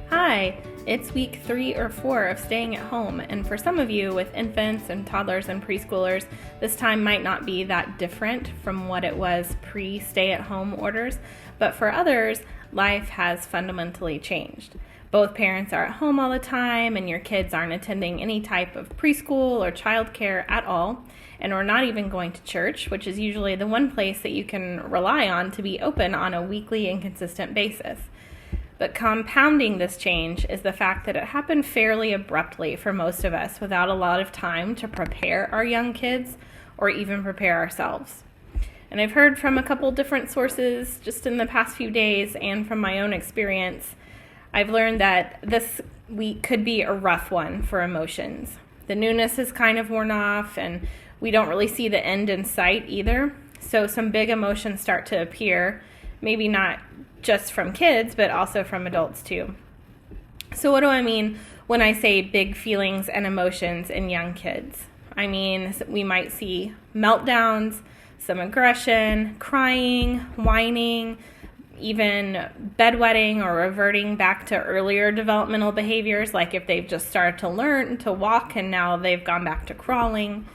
Hi, it's week 3 or 4 of staying at home, and for some of you with infants and toddlers and preschoolers, this time might not be that different from what it was pre-stay-at-home orders, but for others, life has fundamentally changed. Both parents are at home all the time, and your kids aren't attending any type of preschool or childcare at all, and we're not even going to church, which is usually the one place that you can rely on to be open on a weekly and consistent basis. But compounding this change is the fact that it happened fairly abruptly for most of us without a lot of time to prepare our young kids or even prepare ourselves. And I've heard from a couple different sources just in the past few days and from my own experience, I've learned that this week could be a rough one for emotions. The newness is kind of worn off and we don't really see the end in sight either. So some big emotions start to appear, maybe not just from kids, but also from adults too. So what do I mean when I say big feelings and emotions in young kids? I mean, we might see meltdowns, some aggression, crying, whining, even bedwetting or reverting back to earlier developmental behaviors, like if they've just started to learn to walk and now they've gone back to crawling,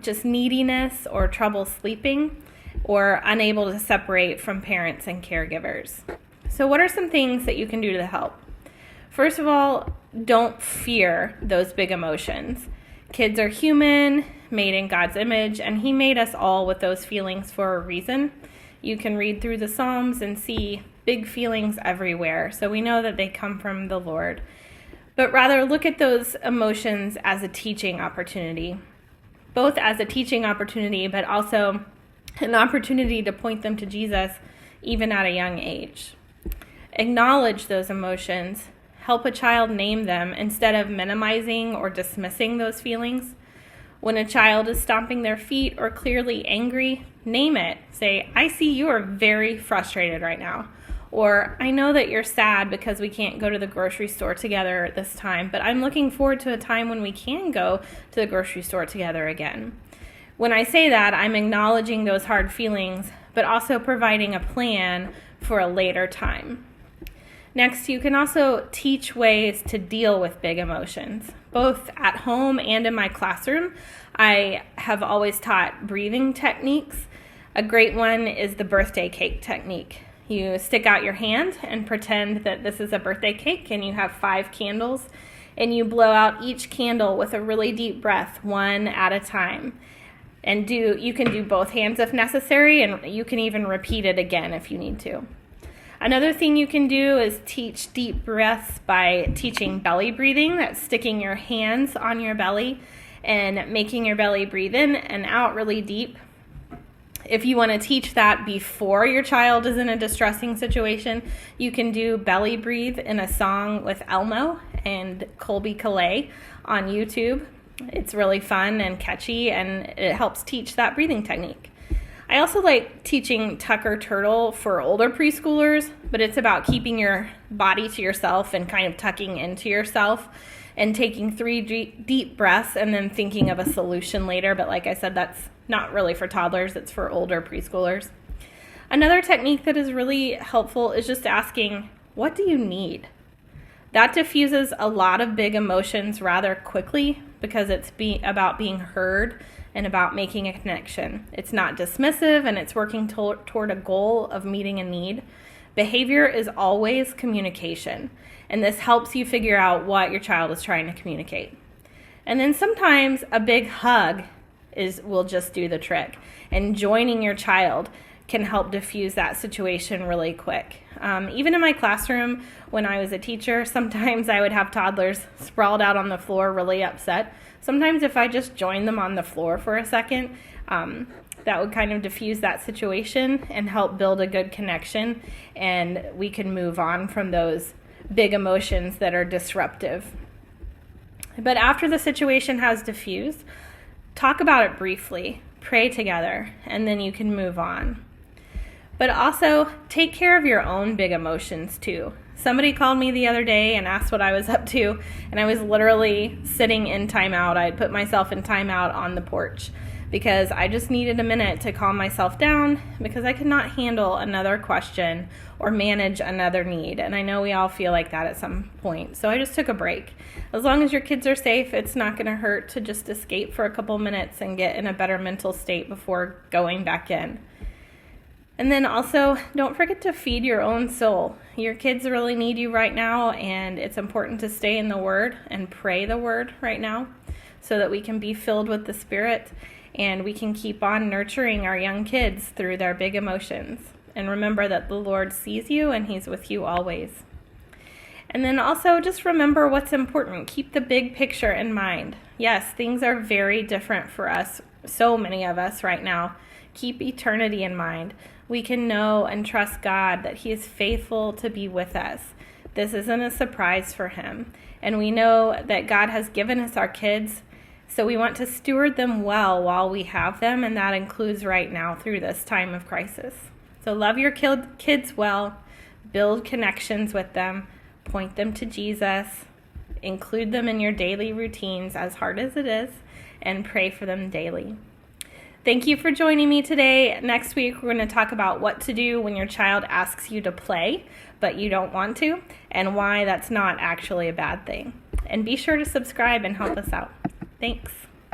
just neediness or trouble sleeping, or unable to separate from parents and caregivers. So what are some things that you can do to help? First of all, don't fear those big emotions. Kids are human, made in God's image, and He made us all with those feelings for a reason. You can read through the Psalms and see big feelings everywhere, so we know that they come from the Lord. But rather look at those emotions as a teaching opportunity, both as a teaching opportunity, but also an opportunity to point them to Jesus even at a young age. Acknowledge those emotions. Help a child name them instead of minimizing or dismissing those feelings. When a child is stomping their feet or clearly angry, name it. Say, I see you are very frustrated right now. Or, I know that you're sad because we can't go to the grocery store together at this time, but I'm looking forward to a time when we can go to the grocery store together again. When I say that, I'm acknowledging those hard feelings, but also providing a plan for a later time. Next, you can also teach ways to deal with big emotions. Both at home and in my classroom, I have always taught breathing techniques. A great one is the birthday cake technique. You stick out your hand and pretend that this is a birthday cake and you have 5 candles, and you blow out each candle with a really deep breath, one at a time. And you can do both hands if necessary, and you can even repeat it again if you need to. Another thing you can do is teach deep breaths by teaching belly breathing. That's sticking your hands on your belly and making your belly breathe in and out really deep. If you want to teach that before your child is in a distressing situation, you can do belly breathe in a song with Elmo and Colby Calais on YouTube. It's really fun and catchy, and it helps teach that breathing technique. I also like teaching Tucker Turtle for older preschoolers, but it's about keeping your body to yourself and kind of tucking into yourself and taking 3 deep breaths and then thinking of a solution later. But like I said, that's not really for toddlers, it's for older preschoolers. Another technique that is really helpful is just asking, what do you need? That diffuses a lot of big emotions rather quickly because it's about being heard and about making a connection. It's not dismissive, and it's working toward a goal of meeting a need. Behavior is always communication, and this helps you figure out what your child is trying to communicate. And then sometimes a big hug will just do the trick, and joining your child can help diffuse that situation really quick. Even in my classroom, when I was a teacher, sometimes I would have toddlers sprawled out on the floor really upset. Sometimes if I just joined them on the floor for a second, that would kind of diffuse that situation and help build a good connection, and we can move on from those big emotions that are disruptive. But after the situation has diffused, talk about it briefly, pray together, and then you can move on. But also, take care of your own big emotions too. Somebody called me the other day and asked what I was up to, and I was literally sitting in timeout. I had put myself in timeout on the porch because I just needed a minute to calm myself down because I could not handle another question or manage another need. And I know we all feel like that at some point. So I just took a break. As long as your kids are safe, it's not going to hurt to just escape for a couple minutes and get in a better mental state before going back in. And then also, don't forget to feed your own soul. Your kids really need you right now, and it's important to stay in the Word and pray the Word right now so that we can be filled with the Spirit and we can keep on nurturing our young kids through their big emotions. And remember that the Lord sees you and He's with you always. And then also just remember what's important. Keep the big picture in mind. Yes, things are very different for us, so many of us right now. Keep eternity in mind. We can know and trust God that He is faithful to be with us. This isn't a surprise for Him. And we know that God has given us our kids, so we want to steward them well while we have them, and that includes right now through this time of crisis. So love your kids well, build connections with them, point them to Jesus, include them in your daily routines, as hard as it is, and pray for them daily. Thank you for joining me today. Next week, we're going to talk about what to do when your child asks you to play, but you don't want to, and why that's not actually a bad thing. And be sure to subscribe and help us out. Thanks.